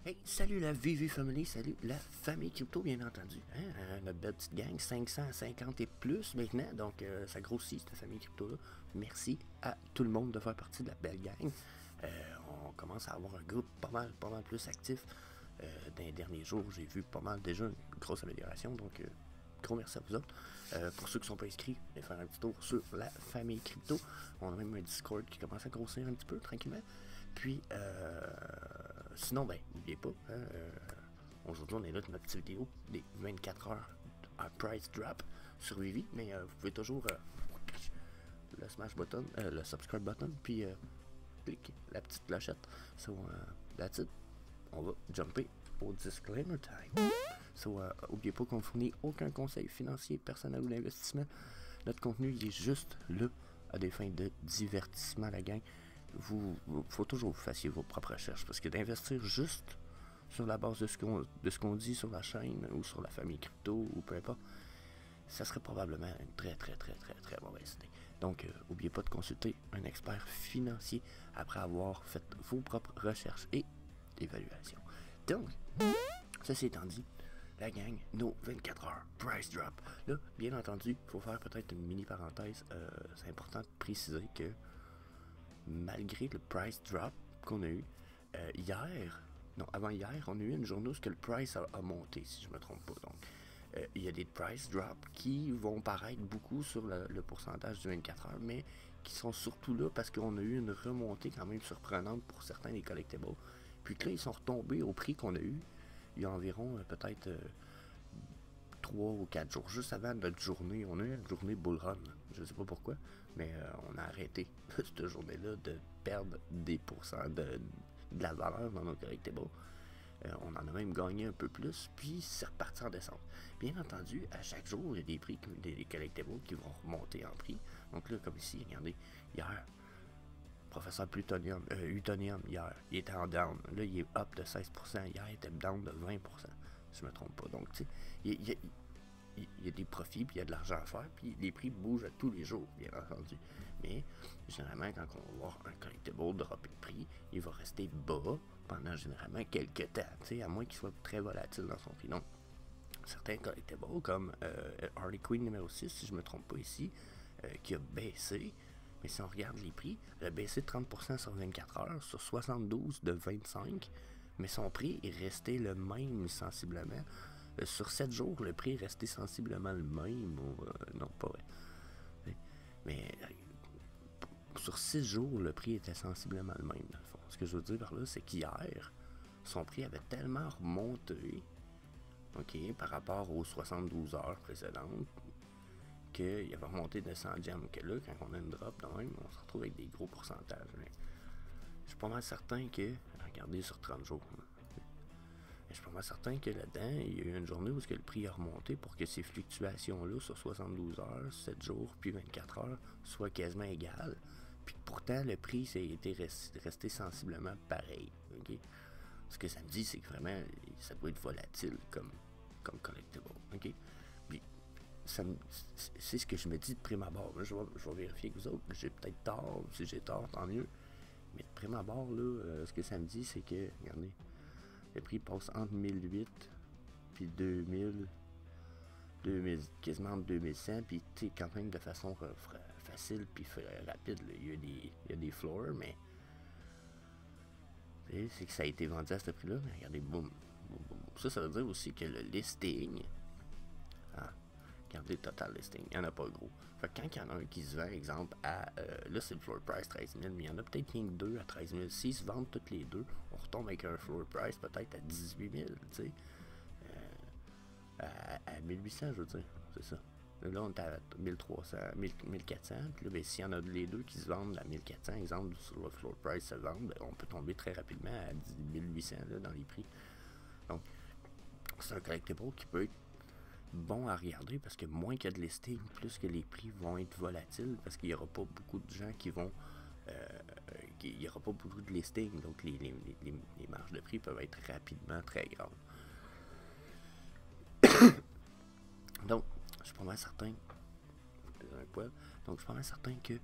Hey, salut la VV Family, salut la famille crypto bien entendu. Notre belle petite gang, 550 et plus maintenant, donc ça grossit cette famille crypto-là. Merci à tout le monde de faire partie de la belle gang. On commence à avoir un groupe pas mal plus actif. Dans les derniers jours, j'ai vu pas mal déjà une grosse amélioration, donc gros merci à vous autres. Pour ceux qui ne sont pas inscrits, allez faire un petit tour sur la famille crypto. On a même un Discord qui commence à grossir un petit peu tranquillement. Puis, sinon, ben, n'oubliez pas, aujourd'hui on est là de notre petite vidéo des 24 heures à price drop sur Vivi, mais vous pouvez toujours le smash button, le subscribe button, puis cliquer la petite clochette. So, that's it. On va jumper au disclaimer time. So, n'oubliez pas qu'on ne fournit aucun conseil financier, personnel ou d'investissement. Notre contenu, il est juste là à des fins de divertissement, la gang. Faut toujours que vous fassiez vos propres recherches, parce que d'investir juste sur la base de ce qu'on dit sur la chaîne ou sur la famille crypto ou peu importe, ça serait probablement une très mauvaise idée. Donc, n'oubliez pas de consulter un expert financier après avoir fait vos propres recherches et évaluations. Donc, ceci étant dit, la gang, nos 24 heures, price drop. Là, bien entendu, il faut faire peut-être une mini parenthèse. C'est important de préciser que malgré le price drop qu'on a eu avant hier, on a eu une journée où le price a monté, si je ne me trompe pas. Donc, il y a des price drops qui vont paraître beaucoup sur le pourcentage du 24 heures, mais qui sont surtout là parce qu'on a eu une remontée quand même surprenante pour certains des collectibles. Puis que là, ils sont retombés au prix qu'on a eu il y a environ peut-être 3 ou 4 jours, juste avant notre journée. On a eu une journée bull run, je sais pas pourquoi, mais on a arrêté cette journée-là de perdre des pourcents de la valeur dans nos collectibles. On en a même gagné un peu plus, puis c'est reparti en descente. Bien entendu, à chaque jour, il y a des prix, des collectibles qui vont remonter en prix. Donc là, comme ici, regardez, hier, professeur Plutonium, Utonium, hier, il était en down. Là, il est up de 16%. Hier, il était down de 20%, si je me trompe pas. Donc, tu sais, il y a des profits, puis il y a de l'argent à faire, puis les prix bougent à tous les jours, bien entendu. Mais, généralement, quand on va voir un collectible dropper de prix, il va rester bas pendant généralement quelques temps, tu sais, à moins qu'il soit très volatile dans son prix. Donc, certains collectibles, comme Harley Quinn numéro 6, si je me trompe pas ici, qui a baissé. Mais si on regarde les prix, il a baissé de 30% sur 24 heures, sur 72 de 25, mais son prix est resté le même sensiblement. Sur 7 jours, le prix est resté sensiblement le même, ou non, pas vrai. Mais sur 6 jours, le prix était sensiblement le même, dans le fond. Ce que je veux dire par là, c'est qu'hier, son prix avait tellement remonté, par rapport aux 72 heures précédentes, qu'il avait remonté de 100 gems, que là, quand on a une drop de même, on se retrouve avec des gros pourcentages. Mais je suis pas mal certain que, regardez sur 30 jours, je suis pas mal certain que là-dedans, il y a eu une journée où le prix a remonté pour que ces fluctuations-là sur 72 heures, 7 jours, puis 24 heures, soient quasiment égales. Puis pourtant, le prix était resté sensiblement pareil. Okay? Ce que ça me dit, c'est que vraiment, ça doit être volatile comme collectible. Okay? Puis, c'est ce que je me dis de prime abord. Je vais vérifier avec vous autres. J'ai peut-être tort. Si j'ai tort, tant mieux. Mais de prime abord, là, ce que ça me dit, c'est que, regardez, le prix passe entre 1008 puis 2000, quasiment entre 2100, puis tu sais, quand même de façon facile puis rapide. Là. Il y a des floors, mais c'est que ça a été vendu à ce prix-là. Mais regardez, boum. Ça veut dire aussi que le listing, regardez le total listing, il n'y en a pas gros. Fait que quand il y en a un qui se vend, exemple, là c'est le floor price 13 000, mais il y en a peut-être rien que deux à 13 000. S'ils se vendent toutes les deux, on retombe avec un floor price peut-être à 18 000, tu sais. À 1800, je veux dire, c'est ça. Là, on est à 1300, 1400, puis là, ben, s'il y en a les deux qui se vendent à 1400, exemple, sur le floor price se vendent, ben, on peut tomber très rapidement à 1800 là, dans les prix. Donc, c'est un collectible qui peut être bon à regarder parce que moins qu'il y a de listing, plus que les prix vont être volatiles parce qu'il n'y aura pas beaucoup de gens qui vont. Il n'y aura pas beaucoup de listing, donc les marges de prix peuvent être rapidement très grandes. Donc, je suis pas mal certain. Donc, je suis pas mal certain que,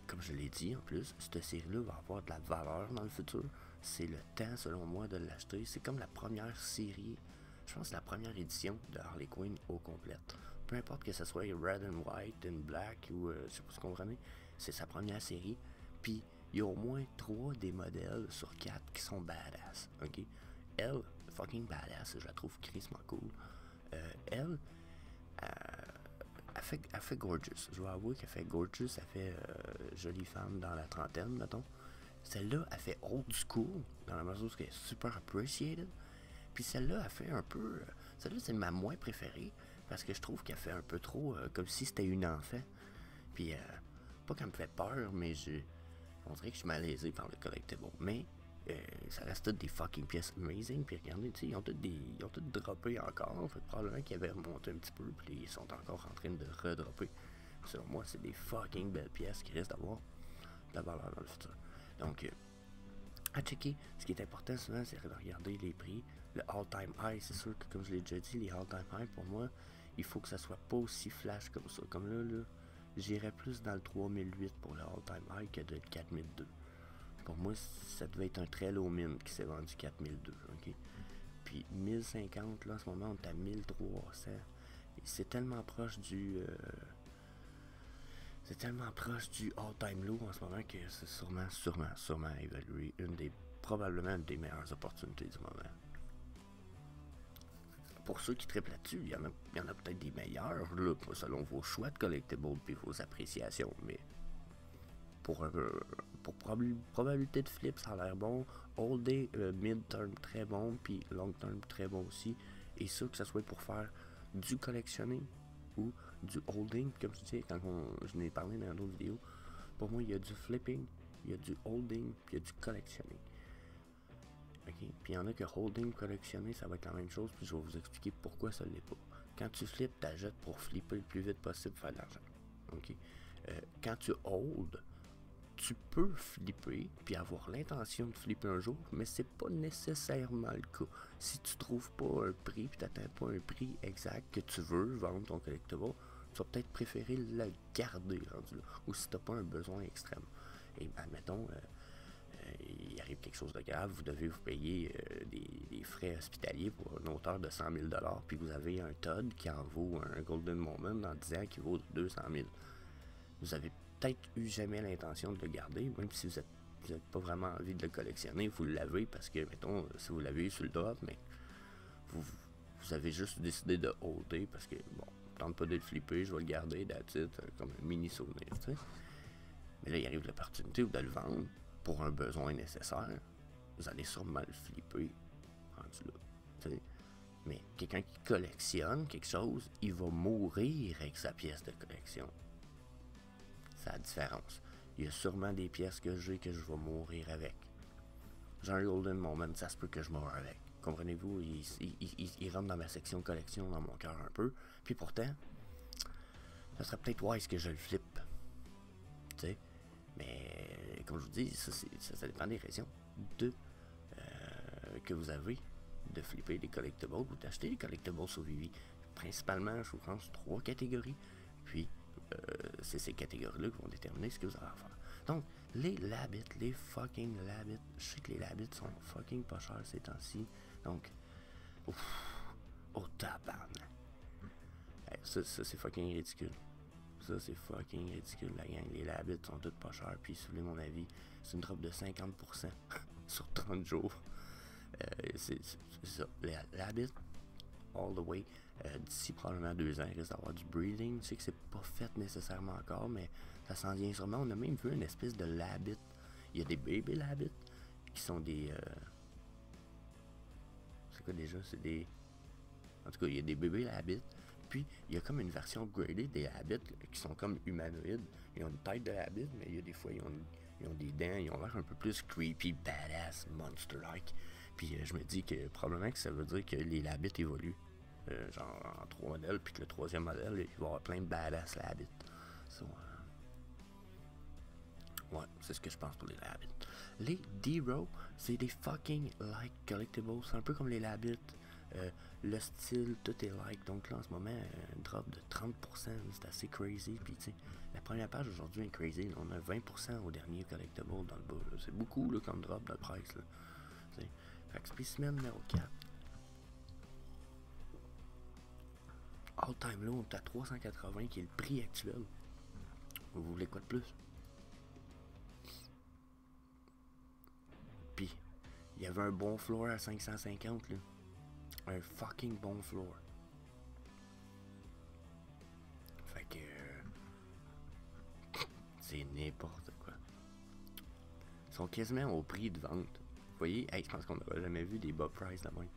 comme je l'ai dit en plus, cette série-là va avoir de la valeur dans le futur. c'est le temps, selon moi, de l'acheter. C'est comme la première série, je pense que la première édition de Harley Quinn au complète. Peu importe que ce soit Red and White and Black ou je sais pas ce qu'on comprenez, c'est sa première série. Puis il y a au moins 3 des modèles sur 4 qui sont badass. Ok? Elle, fucking badass, je la trouve crissement cool. Elle, elle fait gorgeous. Je vais avouer qu'elle fait gorgeous, elle fait jolie femme dans la trentaine, mettons. Celle-là, elle fait old school, dans la mesure où elle est super appreciated. Puis celle-là, elle fait un peu... celle-là, c'est ma moins préférée, parce que je trouve qu'elle fait un peu trop comme si c'était une enfant. Puis, pas qu'elle me fait peur, mais on dirait que je suis malaisé par le collectible. Mais, ça reste toutes des fucking pièces amazing. Puis regardez, tu sais, ils ont toutes droppé encore. Fait que probablement qu'ils avaient remonté un petit peu, puis ils sont encore en train de redropper. Selon moi, c'est des fucking belles pièces qui risquent d'avoir de la valeur dans le futur. Donc, à checker, ce qui est important souvent, c'est de regarder les prix. Le all-time high, c'est sûr que, comme je l'ai déjà dit, les all-time high, pour moi, il faut que ça soit pas aussi flash comme ça. Comme là, j'irais plus dans le 3008 pour le all-time high que de 4002. Pour moi, ça devait être un très low min qui s'est vendu 4002, ok? Puis 1050, là, en ce moment, on est à 1300. Et c'est tellement proche du... c'est tellement proche du all-time low en ce moment que c'est sûrement évalué probablement une des meilleures opportunités du moment. Pour ceux qui triplent là-dessus, il y en a peut-être des meilleurs, là, selon vos choix de collectibles et vos appréciations, mais pour probabilité de flip, ça a l'air bon. All day, mid-term très bon, puis long-term très bon aussi. Et ça, que ce soit pour faire du collectionner ou du holding, comme je disais quand je n'ai parlé dans d'autres vidéos. Pour moi, il y a du flipping, il y a du holding, puis il y a du collectionner. Ok? Puis il y en a que holding, collectionner, ça va être la même chose, puis je vais vous expliquer pourquoi ça ne l'est pas. Quand tu flippes, tu achètes pour flipper le plus vite possible, faire de l'argent. Ok? Quand tu hold, tu peux flipper puis avoir l'intention de flipper un jour, mais c'est pas nécessairement le cas. Si tu trouves pas un prix puis t'atteins pas un prix exact que tu veux vendre ton collectible, tu vas peut-être préférer le garder rendu là. Ou si t'as pas un besoin extrême. Et admettons, il arrive quelque chose de grave, vous devez vous payer des frais hospitaliers pour une hauteur de 100 000 $, puis vous avez un Todd qui en vaut un Golden Moment dans 10 ans qui vaut 200 000. Vous avez peut-être eu jamais l'intention de le garder, même si vous n'avez pas vraiment envie de le collectionner, vous l'avez parce que, mettons, si vous l'avez eu sur le drop, mais vous avez juste décidé de holder parce que, bon, tente pas de le flipper, je vais le garder, that's it, comme un mini souvenir, tu sais. Mais là, il arrive l'opportunité de le vendre pour un besoin nécessaire. Vous allez sûrement le flipper rendu là, tu sais. Mais quelqu'un qui collectionne quelque chose, il va mourir avec sa pièce de collection. C'est la différence. Il y a sûrement des pièces que je vais mourir avec. J'ai un Golden Moment, ça se peut que je meure avec. Comprenez-vous, il rentre dans ma section collection dans mon cœur un peu. Puis pourtant, ça serait peut-être wise que je le flippe. Tu sais. Mais comme je vous dis, ça dépend des raisons que vous avez de flipper des collectibles ou d'acheter des collectibles sur Vivi. Principalement, je vous pense, 3 catégories. Puis c'est ces catégories-là qui vont déterminer ce que vous allez faire. Donc, les Labbit, les fucking Labbit, je sais que les Labbit sont fucking pas chers ces temps-ci. Donc, tabarnak. Ça c'est fucking ridicule. Ça, c'est fucking ridicule, la gang. Les Labbit sont toutes pas chers. Puis, si vous voulez mon avis, c'est une drop de 50% sur 30 jours. C'est ça. Les Labbit, all the way. D'ici probablement 2 ans, il risque d'avoir du breeding. Je sais que c'est pas fait nécessairement encore, mais ça s'en vient sûrement. On a même vu une espèce de Labbit. Il y a des baby Labbit qui sont des... c'est quoi déjà? C'est des... En tout cas, il y a des bébés Labbit. Puis, il y a comme une version upgradée des Labbit qui sont comme humanoïdes. Ils ont une tête de Labbit, mais il y a des fois, ils ont des dents. Ils ont l'air un peu plus creepy, badass, monster-like. Puis, je me dis que probablement que ça veut dire que les Labbit évoluent. Genre en 3 modèles, puis que le 3e modèle, il va y avoir plein de badass Labbit. So, ouais, c'est ce que je pense pour les Labbit. Les D-Row, c'est des fucking like collectibles. C'est un peu comme les Labbit. Le style, tout est like. Donc là, en ce moment, un drop de 30%, c'est assez crazy. Puis, tu sais, la première page aujourd'hui est crazy. Là, on a 20% au dernier collectible dans le bas. C'est beaucoup là, comme drop de price. Là. spécimen numéro 4. All time low, on est à 380 qui est le prix actuel. Vous voulez quoi de plus? Puis, il y avait un bon floor à 550 là. Un fucking bon floor. Fait que... c'est n'importe quoi. Ils sont quasiment au prix de vente. Vous voyez, hey, je pense qu'on n'aura jamais vu des bas price là même.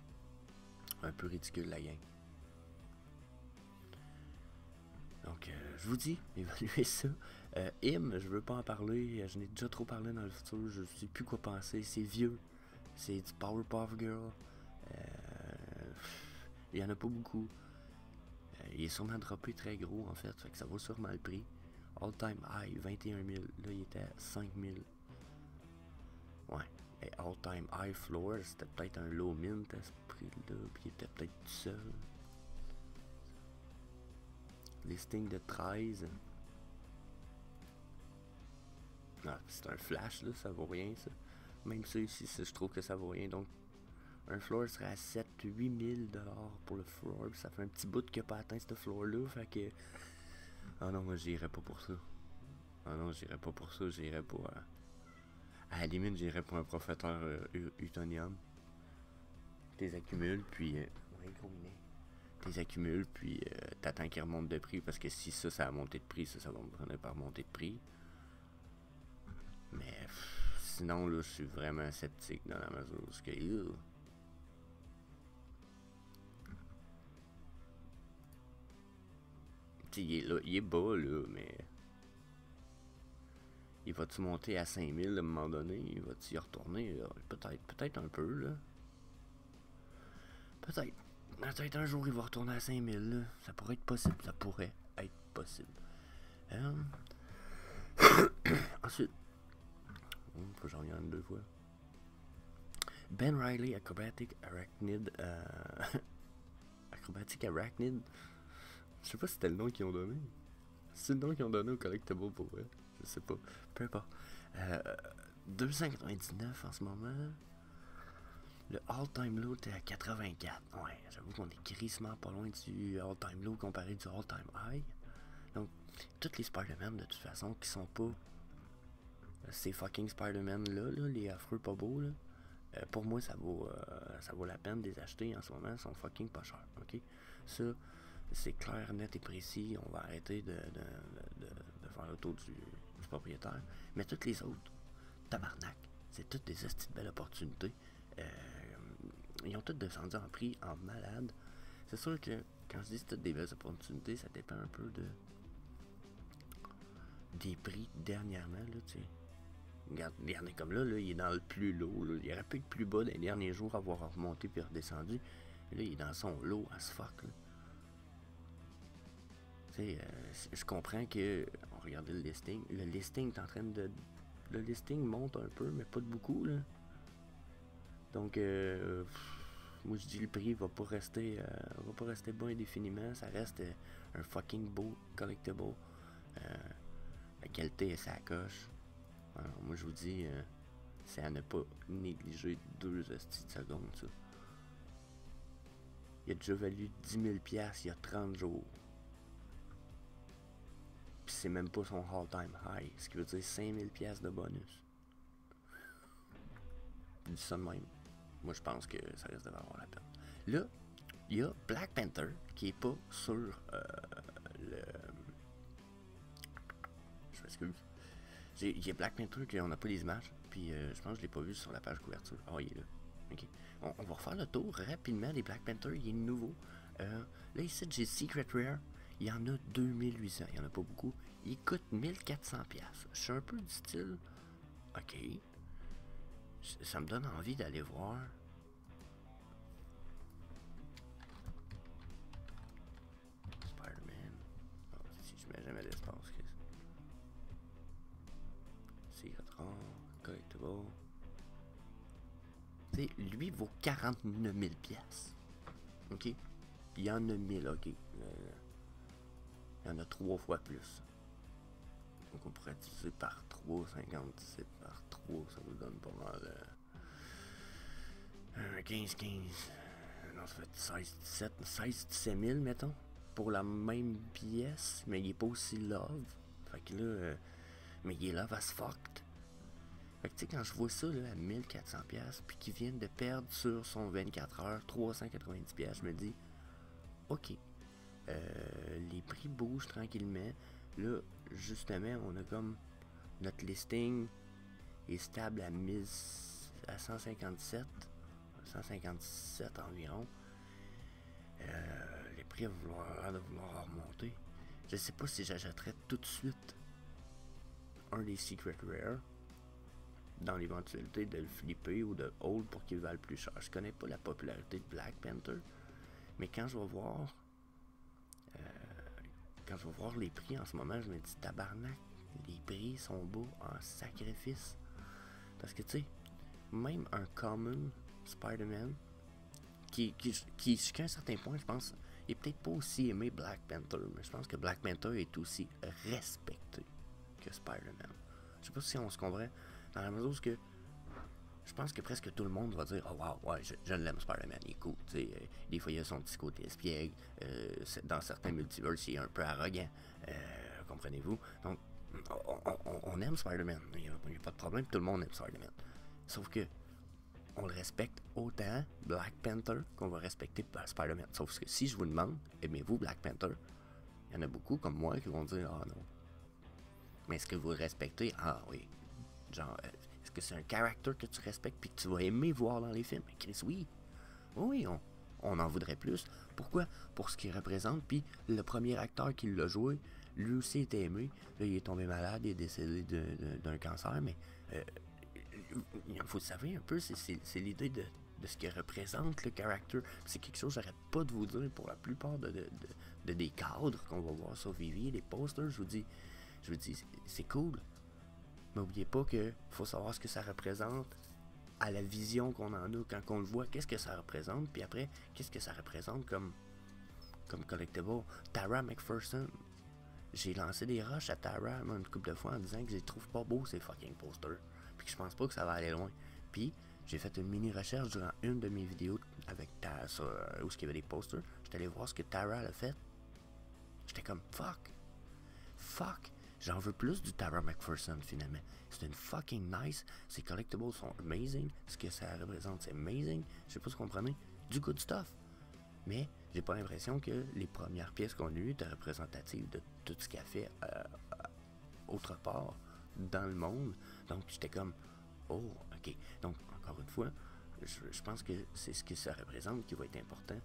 Un peu ridicule la gang. Donc, je vous dis, évaluez ça. Im, je veux pas en parler. Je n'ai déjà trop parlé dans le futur. Je sais plus quoi penser. C'est vieux. C'est du Powerpuff Girl. Il y en a pas beaucoup. Il est sûrement droppé très gros en fait. Fait que ça vaut sûrement le prix. All time high, 21 000. Là, il était à 5 000. Ouais. Et all time high floor, c'était peut-être un low mint à ce prix-là. Puis il était peut-être tout seul. Listing de 13. Ah, c'est un flash là, ça vaut rien ça. Même ça ici, je trouve que ça vaut rien. Donc, un floor serait à 7-8 000 $ pour le floor. Puis ça fait un petit bout qu'il n'a pas atteint ce floor-là. Fait que. Ah non, moi j'irais pas pour ça. Ah non, j'irais pas pour ça. J'irais pas. À la limite, j'irais pour un professeur Utonium. T'es accumules, puis. T'es accumules, puis t'attends qu'il remonte de prix. Parce que si ça a monté de prix, ça va me prendre par monter de prix. Mais sinon, là, je suis vraiment sceptique dans la mesure où que. Il est bas, là, mais. Il va-tu monter à 5000 à un moment donné? Il va-tu y retourner? Peut-être un peu, là. Peut-être un jour il va retourner à 5000, là. Ça pourrait être possible. Ça pourrait être possible. Ensuite. Faut que j'en regarde 2 fois. Ben Riley, Acrobatic Arachnid. Acrobatic Arachnid. Je sais pas si c'était le nom qu'ils ont donné. C'est le nom qu'ils ont donné au Collectible pour vrai. Je sais pas. Peu importe. 299 en ce moment. Le all-time low était à 84. Ouais, j'avoue qu'on est crissement pas loin du all-time low comparé du all-time high. Donc, toutes les Spider-Man de toute façon qui sont pas ces fucking Spider-Man là, les affreux pas beaux là. Pour moi, ça vaut la peine de les acheter en ce moment. Ils sont fucking pas chers. Ok? Ça, c'est clair, net et précis. On va arrêter de faire le tour du propriétaire. Mais toutes les autres, tabarnak, c'est toutes des hosties de belles opportunités. Ils ont toutes descendu en prix en malade. C'est sûr que quand je dis c'est toutes des belles opportunités, ça dépend un peu des prix dernièrement, là, tu sais. Regarde, il y en a comme là, il est dans le plus low. Là. Il aurait pu être plus bas dans les derniers jours, avoir remonté puis redescendu. Et là, il est dans son low as fuck. Là. Tu sais, je comprends que. On regardait le listing. Le listing est en train de. Le listing monte un peu, mais pas de beaucoup. Là. Donc, moi je dis le prix va pas rester bon indéfiniment. Ça reste un fucking beau collectible. La qualité est sa coche. Alors, moi je vous dis, c'est à ne pas négliger 2 hosties de secondes, ça. Il a déjà valu 10 000 $ il y a 30 jours. Puis c'est même pas son all-time high, ce qui veut dire 5 000 $ de bonus. Je dis ça de même. Moi je pense que ça risque de valoir la peine. Là, il y a Black Panther qui est pas sur le... Je m'excuse. Il y a Black Panther qu'on n'a pas les images, puis je pense que je l'ai pas vu sur la page couverture. Ah, il est là. Ok. On va refaire le tour rapidement des Black Panther. Il est nouveau. Là, ici, j'ai Secret Rare. Il y en a 2800. Il y en a pas beaucoup. Il coûte 1400$. Je suis un peu du style. Ok. Ça me donne envie d'aller voir. Spider-Man. Oh, si je mets jamais l'espace, Chris. Secret Rare. Collectible. Tu sais, lui vaut 49 000$. Ok? Il y en a 1000, ok. Il y en a 3 fois plus. Donc on pourrait diviser par 3, 57 par 3, ça nous donne pas mal. 15. Non, ça fait 16-17 000, mettons. Pour la même pièce. Mais il est pas aussi love. Fait que là. Mais il est love as fucked. Fait que tu sais, quand je vois ça là, à 1400$, puis qu'ils viennent de perdre sur son 24 heures 390$, je me dis, ok, les prix bougent tranquillement. Là, justement, on a comme notre listing est stable à 157 environ. Les prix vont vouloir remonter. Je sais pas si j'achèterais tout de suite un des Secret Rare dans l'éventualité de le flipper ou de hold pour qu'il vaille plus cher. Je connais pas la popularité de Black Panther, mais quand je vais voir les prix en ce moment, je me dis tabarnak, les prix sont beaux en sacrifice. Parce que tu sais, même un common Spider-Man qui jusqu'à un certain point, je pense, est peut-être pas aussi aimé Black Panther, mais je pense que Black Panther est aussi respecté que Spider-Man. Je sais pas si on se comprend, dans la mesure où je pense que presque tout le monde va dire « Oh wow, ouais, je l'aime Spider-Man, il est cool. » Des fois, il a son petit côté espiègle. Dans certains multiverses, il est un peu arrogant. Comprenez-vous? Donc, on aime Spider-Man. Il n'y a pas de problème, tout le monde aime Spider-Man. Sauf que on le respecte autant, Black Panther, qu'on va respecter Spider-Man. Sauf que si je vous demande, aimez-vous Black Panther? Il y en a beaucoup comme moi qui vont dire « Ah non. » Mais est-ce que vous le respectez? Ah oui. Genre, est-ce que c'est un caractère que tu respectes puis que tu vas aimer voir dans les films? Chris, oui. Oui, on en voudrait plus. Pourquoi? Pour ce qu'il représente. Puis le premier acteur qui l'a joué, lui aussi était aimé. Là, il est tombé malade, il est décédé d'un cancer, mais il faut savoir un peu, c'est l'idée de ce que représente le caractère. C'est quelque chose que j'arrête pas de vous dire pour la plupart des cadres qu'on va voir sur Vivi, les posters. Je vous dis, c'est cool. Mais n'oubliez pas qu'il faut savoir ce que ça représente à la vision qu'on en a quand on le voit, qu'est-ce que ça représente, puis après, qu'est-ce que ça représente comme collectible. Tara McPherson, j'ai lancé des rushs à Tara une couple de fois en disant que je les trouve pas beaux ces fucking posters, puis que je pense pas que ça va aller loin. Puis j'ai fait une mini recherche durant une de mes vidéos avec Tara où il y avait des posters. J'étais allé voir ce que Tara a fait. J'étais comme fuck. J'en veux plus du Tara McPherson finalement. C'est une fucking nice. Ses collectibles sont amazing. Ce que ça représente, c'est amazing. Je sais pas si vous comprenez. Du good stuff. Mais j'ai pas l'impression que les premières pièces qu'on a eues étaient représentatives de tout ce qu'elle fait autre part dans le monde. Donc j'étais comme oh ok. Donc encore une fois, je pense que c'est ce que ça représente qui va être important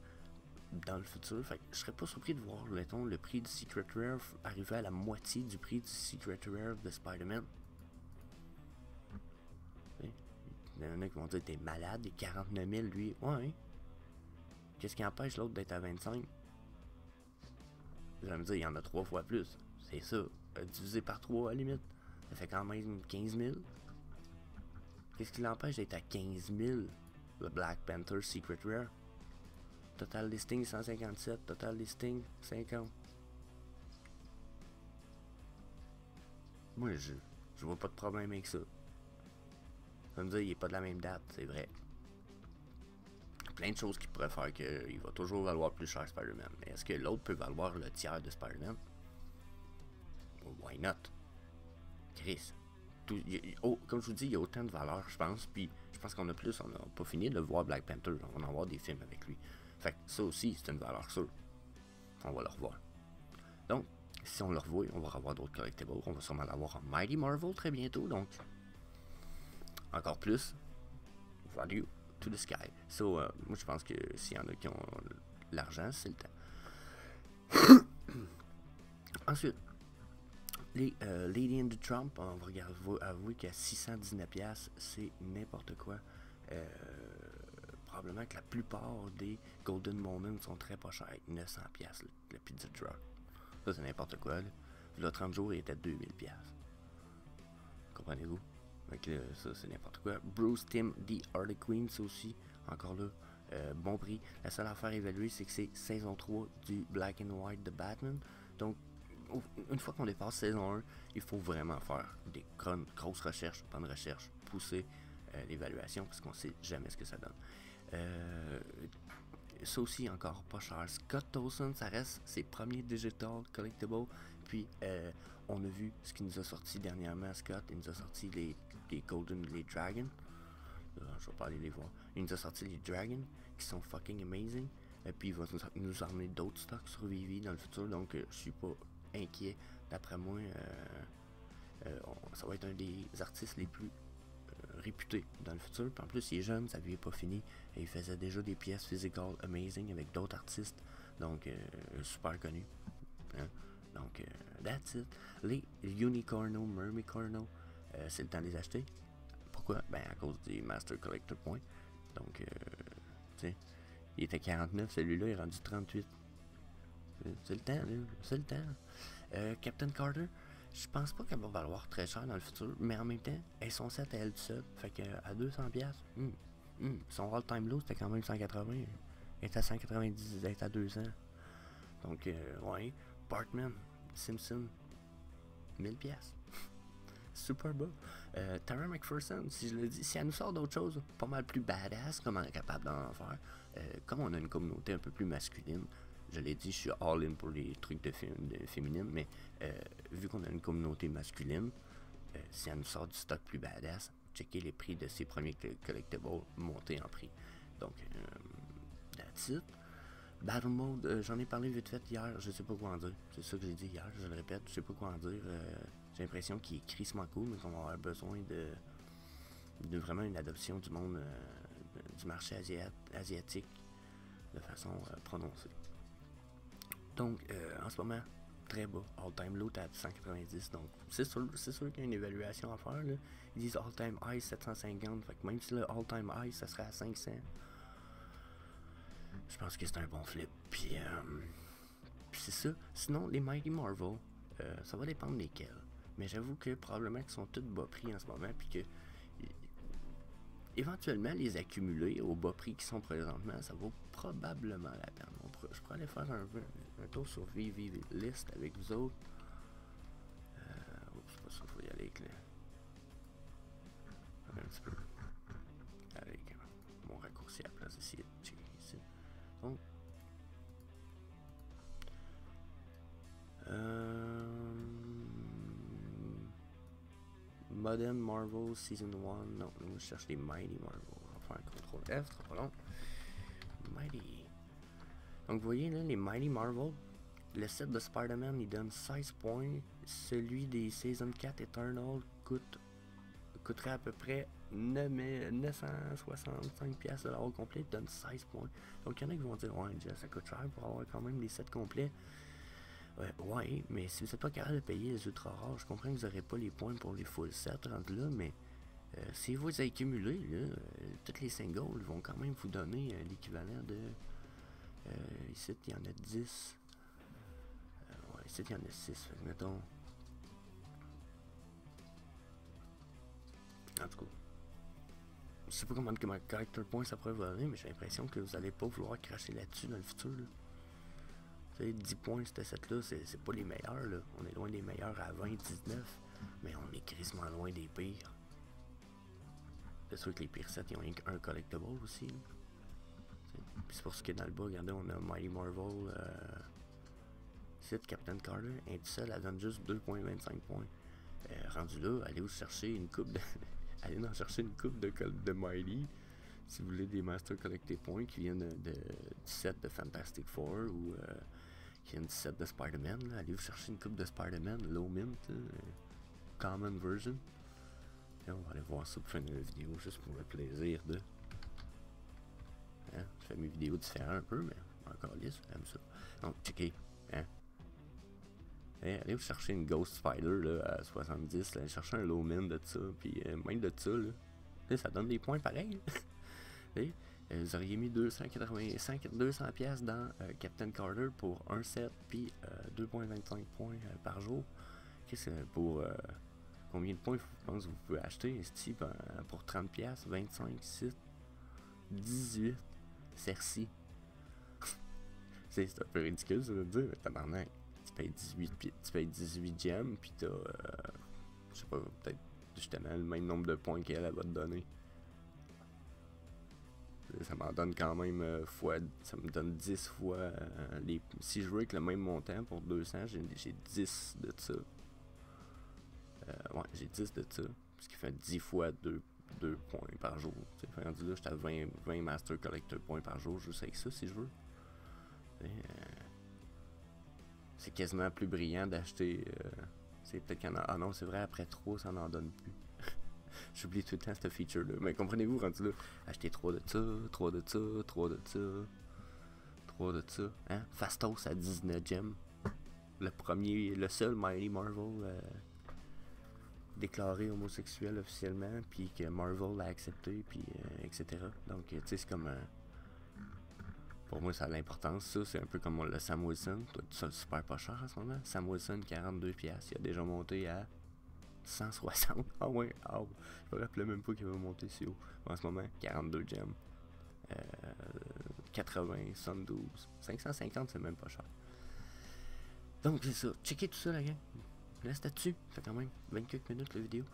dans le futur. Fait que je serais pas surpris de voir, mettons, le prix du Secret Rare arriver à la moitié du prix du Secret Rare de Spider-Man. Il y en a qui vont dire t'es malade, des 49 000 lui. Ouais. Hein? Qu'est-ce qui empêche l'autre d'être à 25? Vous allez me dire, il y en a 3 fois plus. C'est ça. Divisé par 3 à la limite. Ça fait quand même 15 000. Qu'est-ce qui l'empêche d'être à 15 000? Le Black Panther Secret Rare. Total listing 157, total listing 50. Moi, je vois pas de problème avec ça. Ça me dit, il est pas de la même date, c'est vrai. Plein de choses qui pourraient faire qu'il va toujours valoir plus cher Spider-Man. Mais est-ce que l'autre peut valoir le tiers de Spider-Man? Why not? Chris. Comme je vous dis, il y a autant de valeur, je pense. Puis je pense qu'on a plus, on n'a pas fini de voir Black Panther. On va en voir des films avec lui. Fait que ça aussi, c'est une valeur sûre. On va le revoir. Donc, si on le revoit, on va revoir d'autres collectibles. On va sûrement l'avoir en Mighty Marvel très bientôt. Donc, encore plus, value to the sky. So, moi, je pense que s'il y en a qui ont l'argent, c'est le temps. Ensuite, les Lady in the Trump, on va avouer qu'à 619$, c'est n'importe quoi. Probablement que la plupart des Golden Moments sont très pas chers, avec 900$, le pizza truck. Ça, c'est n'importe quoi. Là. Le 30 jours, il était 2000$. Comprenez-vous? Donc, ça, c'est n'importe quoi. Bruce Timm, The Harley Quinn, ça aussi, encore là, bon prix. La seule affaire à évaluer, c'est que c'est saison 3 du Black and White de Batman. Donc, une fois qu'on dépasse saison 1, il faut vraiment faire des grosses recherches, bonnes recherches, pousser l'évaluation, parce qu'on sait jamais ce que ça donne. Ça aussi, encore pas cher. Scott Tolson, ça reste ses premiers digital collectibles. Puis, on a vu ce qu'il nous a sorti dernièrement, Scott. Il nous a sorti les Golden, les Dragons. Je vais pas aller les voir. Il nous a sorti les Dragons, qui sont fucking amazing. Et puis, il va nous emmener d'autres stocks sur Vivi dans le futur. Donc, je suis pas inquiet. D'après moi, ça va être un des artistes les plus réputé dans le futur. Puis en plus, il est jeune, ça lui est pas fini. Et il faisait déjà des pièces physical amazing avec d'autres artistes. Donc, super connus. Hein? Donc, that's it. Les Unicorno, Mermicorno, c'est le temps de les acheter. Pourquoi? Ben, à cause des Master Collector Points. Donc, tu sais, il était 49, celui-là est rendu 38. C'est le temps, là. C'est le temps. Captain Carter, je pense pas qu'elle va valoir très cher dans le futur, mais en même temps, elles sont 7 à elle seule. Fait que à 200$, son all-time low c'était quand même 180. Elle est à 190, elle est à 200. Donc, ouais. Bartman, Simpson, 1000$. Super bas. Tara McPherson, si je le dis, si elle nous sort d'autres choses pas mal plus badass, comme on est capable d'en faire, comme on a une communauté un peu plus masculine, je l'ai dit, je suis all-in pour les trucs de féminine, mais vu qu'on a une communauté masculine, si elle nous sort du stock plus badass, checker les prix de ses premiers collectibles monter en prix. Donc, that's it. Battle Mode, j'en ai parlé vite fait hier, je sais pas quoi en dire. C'est ça que j'ai dit hier, je le répète, je sais pas quoi en dire. J'ai l'impression qu'il est crissement cool, mais qu'on va avoir besoin de vraiment une adoption du monde, du marché asiatique de façon prononcée. Donc, en ce moment, très bas. All-time low, t'as 190. Donc, c'est sûr qu'il y a une évaluation à faire. Là. Ils disent all-time high 750. Fait que même si le all-time high, ça serait à 500, je pense que c'est un bon flip. Puis c'est ça. Sinon, les Mighty Marvel, ça va dépendre desquels. Mais j'avoue que probablement qu'ils sont tous bas prix en ce moment. Puis que éventuellement, les accumuler au bas prix qui sont présentement, ça vaut probablement la peine. Je pourrais aller faire un tour sur VV List avec vous autres. C'est pas ça, il faut y aller avec un petit peu. Avec mon raccourci à la place ici. Donc, Modern Marvel Season 1. Non, je cherche les Mighty Marvel. On va faire un CTRL F, c'est pas long. Mighty. Donc, vous voyez là, les Mighty Marvel. Le set de Spider-Man, il donne 16 points. Celui des Season 4 Eternal coûterait à peu près 965$ de l'or complet. Il donne 16 points. Donc, il y en a qui vont dire, ouais, ça coûte cher pour avoir quand même des sets complets. Ouais, mais si vous n'êtes pas capable de payer les ultra rares, je comprends que vous n'aurez pas les points pour les full sets rendus là, mais si vous les accumulez, là, toutes les singles vont quand même vous donner l'équivalent de. Ici, il y en a 10. Ouais, ici, il y en a 6. Fait que, mettons. En tout cas, je sais pas comment de character point ça pourrait vous donner, mais j'ai l'impression que vous n'allez pas vouloir cracher là-dessus dans le futur. Là. Vous savez, 10 points, cette set-là, c'est pas les meilleurs. Là. On est loin des meilleurs à 20, 19, mais on est quasiment loin des pires. C'est sûr que les pires sets, ils ont un collectible aussi. C'est pour ce qui est dans le bas, regardez, on a Mighty Marvel, site Captain Carter, un tout seul, elle donne juste 2.25 points. Rendu là, allez vous chercher une coupe de. Allez en chercher une coupe de Mighty. Si vous voulez des Master Collected Points qui viennent du set de Fantastic Four ou qui viennent du set de Spider-Man, là, allez vous chercher une coupe de Spider-Man, low mint, common version. Et on va aller voir ça pour faire une vidéo juste pour le plaisir de. Hein? Je fais mes vidéos différentes un peu, mais encore lisse, j'aime ça. Donc, checkez. Hein? Allez vous chercher une Ghost Spider là, à 70, là, allez chercher un low min de ça, puis même de ça, là, ça donne des points pareils. Vous auriez mis 200$ dans Captain Carter pour un set, puis 2.25 points par jour. Qu'est-ce que pour combien de points je pense que vous pouvez acheter ici pour 30$, 25, 6, 18, Cersei. C'est un peu ridicule, ça veut dire, mais tabarnak. Tu payes 18 gemmes, puis t'as, je sais pas, peut-être justement le même nombre de points qu'elle va te donner. Ça m'en donne quand même ça me donne 10 fois si je veux avec le même montant pour 200, j'ai 10 de ça. Ouais, j'ai 10 de ça. Ce qui fait 10 fois 2 points par jour. Fait rendu là, j'étais à 20 Master Collector points par jour juste avec ça si je veux. C'est quasiment plus brillant d'acheter. C'est peut-être qu'il y en a. Ah non, c'est vrai, après 3, ça n'en donne plus. J'oublie tout le temps cette feature-là. Mais comprenez-vous, rendu là, acheter 3 de ça, 3 de ça, 3 de ça, 3 de ça. Hein? Fastos à 19 gems. Le seul Mighty Marvel déclaré homosexuel officiellement, puis que Marvel l'a accepté, puis etc. Donc, tu sais, c'est comme pour moi, ça a l'importance, ça. C'est un peu comme le Sam Wilson. Toi, ça super pas cher en ce moment. Sam Wilson, 42$. Il a déjà monté à 160. Ah ouais, je me rappelais même pas qu'il avait monté si haut. En ce moment, 42 gems. 80, 72. 550, c'est même pas cher. Donc, c'est ça. Checkez tout ça, la gang. Reste là-dessus. Ça fait quand même 24 minutes la vidéo.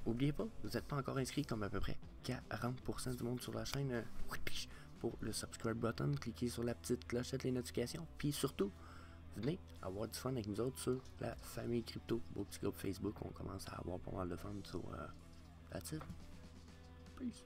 Oubliez pas, vous n'êtes pas encore inscrit comme à peu près 40% du monde sur la chaîne. Pour le subscribe button, cliquez sur la petite clochette, les notifications. Puis surtout, venez avoir du fun avec nous autres sur la famille crypto. Beau petit groupe Facebook, on commence à avoir pas mal de fun. So, that's it. Peace.